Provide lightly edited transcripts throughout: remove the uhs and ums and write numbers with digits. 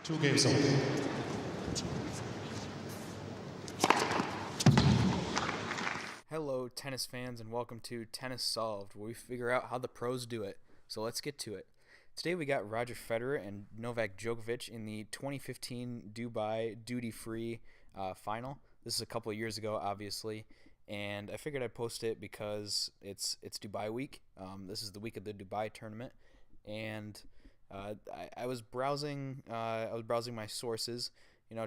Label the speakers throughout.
Speaker 1: Two games old.
Speaker 2: Hello, tennis fans, and welcome to Tennis Solved, where we figure out how the pros do it. So let's get to it. Today we got Roger Federer and Novak Djokovic in the 2015 Dubai duty-free final. This is a couple of years ago, obviously, and I figured I'd post it because it's Dubai week. This is the week of the Dubai tournament, and I was browsing my sources,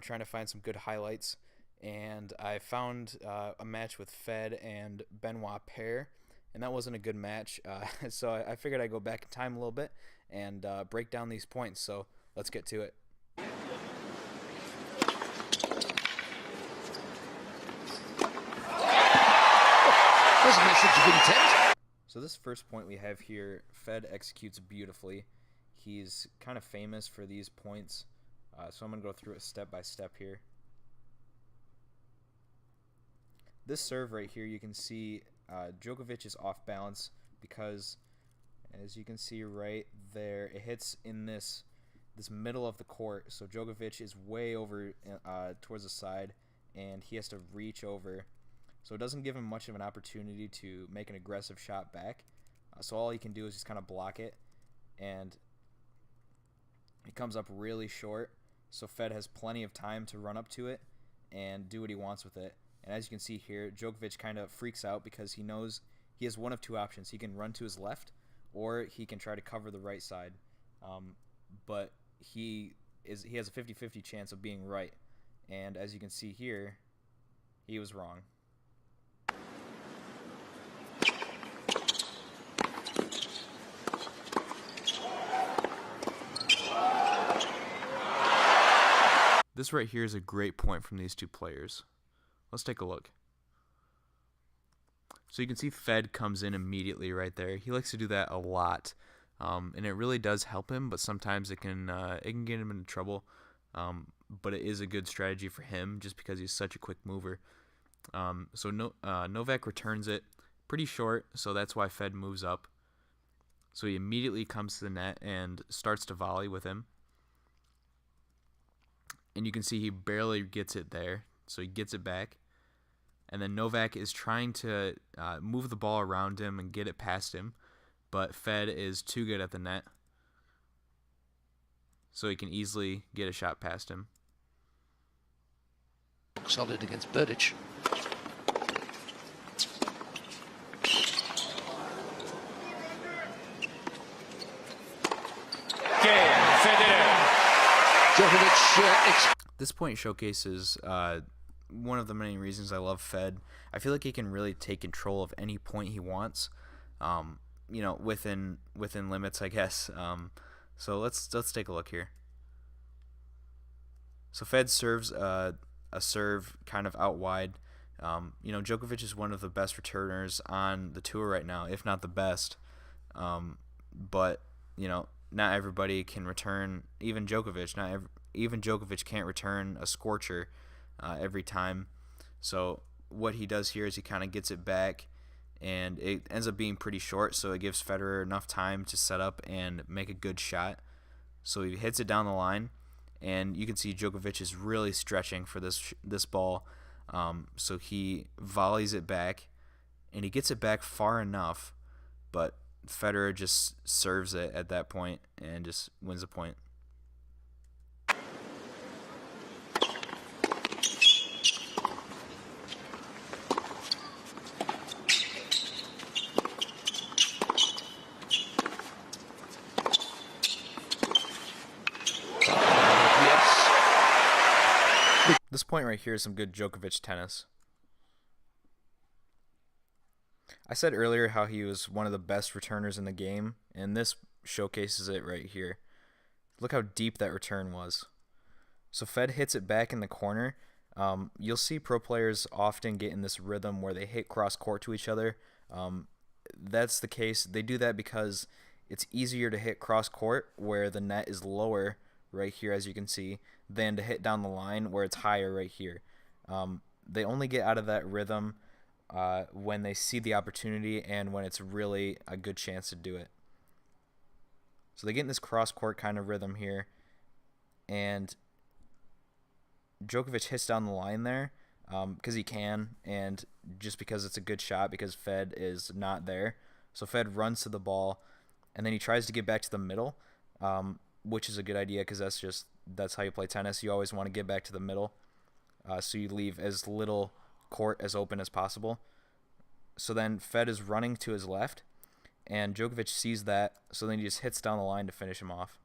Speaker 2: trying to find some good highlights. And I found a match with Fed and Benoit pair, and that wasn't a good match. So I figured I'd go back in time a little bit and break down these points. So let's get to it.
Speaker 3: There's a message of intent.
Speaker 2: So this first point we have here, Fed executes beautifully. He's kind of famous for these points, so I'm going to go through it step by step here. This serve right here, you can see Djokovic is off balance because, as you can see right there, it hits in this middle of the court. So Djokovic is way over towards the side, and he has to reach over. So it doesn't give him much of an opportunity to make an aggressive shot back. So all he can do is just kind of block it, and it comes up really short. So Fed has plenty of time to run up to it and do what he wants with it. And as you can see here, Djokovic kind of freaks out because he knows he has one of two options. He can run to his left, or he can try to cover the right side. But he has a 50-50 chance of being right. And as you can see here, he was wrong. This right here is a great point from these two players. Let's take a look. So you can see Fed comes in immediately right there. He likes to do that a lot, and it really does help him. But sometimes it can get him into trouble. But it is a good strategy for him just because he's such a quick mover. Novak returns it pretty short, so that's why Fed moves up. So he immediately comes to the net and starts to volley with him. And you can see he barely gets it there. So he gets it back. And then Novak is trying to move the ball around him and get it past him. But Fed is too good at the net. So he can easily get a shot past him.
Speaker 3: Solid against Berdych. Djokovic.
Speaker 2: This point showcases one of the many reasons I love Fed. I feel like he can really take control of any point he wants, within limits, I guess. So let's take a look here. So Fed serves a serve kind of out wide. Djokovic is one of the best returners on the tour right now, if not the best. But not everybody can return. Even Djokovic, even Djokovic can't return a scorcher every time. So what he does here is he kind of gets it back, and it ends up being pretty short, so it gives Federer enough time to set up and make a good shot. So he hits it down the line, and you can see Djokovic is really stretching for this ball. So he volleys it back, and he gets it back far enough, but Federer just serves it at that point and just wins the point. This point right here is some good Djokovic tennis. I said earlier how he was one of the best returners in the game, and this showcases it right here. Look how deep that return was. So Fed hits it back in the corner. You'll see pro players often get in this rhythm where they hit cross court to each other. That's the case. They do that because it's easier to hit cross court where the net is lower right here, as you can see, than to hit down the line where it's higher right here. They only get out of that rhythm when they see the opportunity and when it's really a good chance to do it. So they get in this cross-court kind of rhythm here, and Djokovic hits down the line there because he can, and just because it's a good shot because Fed is not there. So Fed runs to the ball, and then he tries to get back to the middle, which is a good idea because that's how you play tennis. You always want to get back to the middle, so you leave as little court as open as possible. So then Fed is running to his left, and Djokovic sees that, so then he just hits down the line to finish him off.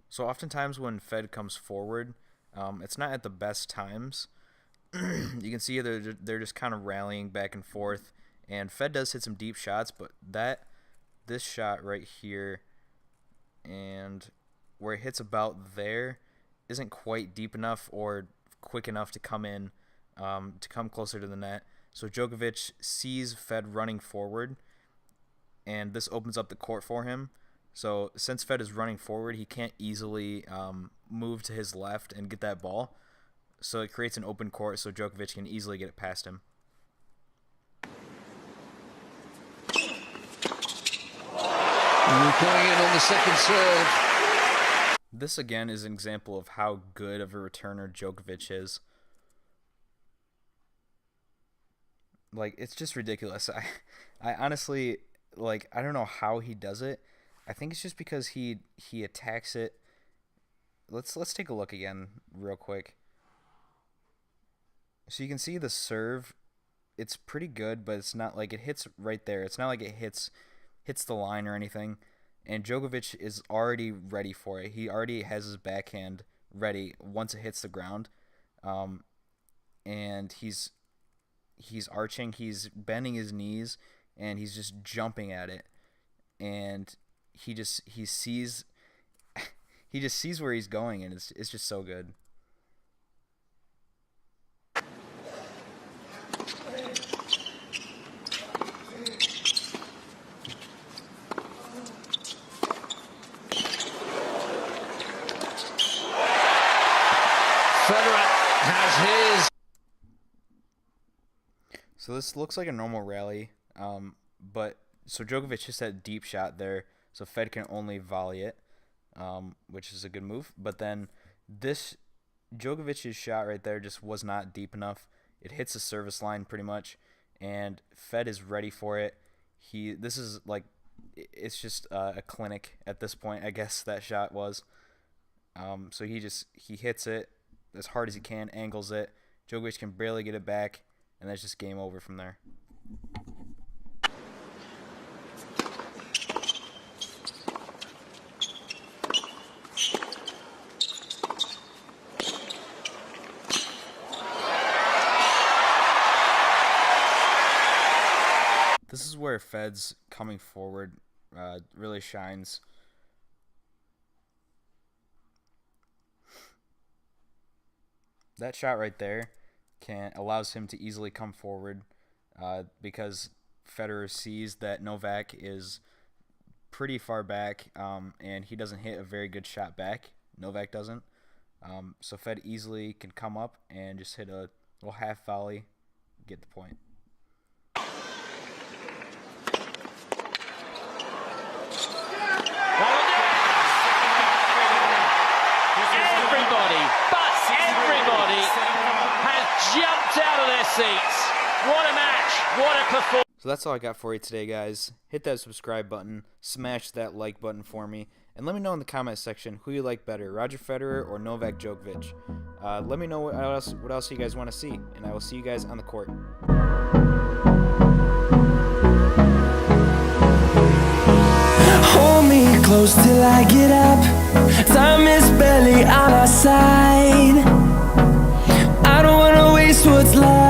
Speaker 2: So oftentimes when Fed comes forward, it's not at the best times. You can see they're just kind of rallying back and forth, and Fed does hit some deep shots, but this shot right here and where it hits about there isn't quite deep enough or quick enough to come in, to come closer to the net. So Djokovic sees Fed running forward, and this opens up the court for him. So since Fed is running forward, he can't easily move to his left and get that ball. So it creates an open court so Djokovic can easily get it past him.
Speaker 3: Going in on the second serve.
Speaker 2: This again is an example of how good of a returner Djokovic is. Like, it's just ridiculous. I honestly, like, I don't know how he does it. I think it's just because he attacks it. Let's take a look again real quick. So you can see the serve. It's pretty good, but it's not like it hits right there. It's not like it hits the line or anything. And Djokovic is already ready for it. He already has his backhand ready once it hits the ground. And he's arching, he's bending his knees, and he's just jumping at it. And he sees where he's going, and it's just so good.
Speaker 3: Federer has his.
Speaker 2: So this looks like a normal rally, but so Djokovic just had a deep shot there, so Fed can only volley it, which is a good move. But then this Djokovic's shot right there just was not deep enough. It hits the service line pretty much, and Fed is ready for it. This is like, it's just a clinic at this point, I guess that shot was. So he hits it as hard as he can, angles it. Djokovic can barely get it back, and that's just game over from there. This is where Fed's coming forward really shines. That shot right there allows him to easily come forward because Federer sees that Novak is pretty far back, and he doesn't hit a very good shot back. Novak doesn't. So Fed easily can come up and just hit a little half volley, get the point.
Speaker 1: Everybody has jumped out of their seats. What a match. What a performance.
Speaker 2: So that's all I got for you today, guys. Hit that subscribe button, smash that like button for me, and let me know in the comment section who you like better, Roger Federer or Novak Djokovic. Let me know what else you guys want to see, and I will see you guys on the court.
Speaker 4: Hold me close till I get up. Time is barely on our side. I don't wanna waste what's left.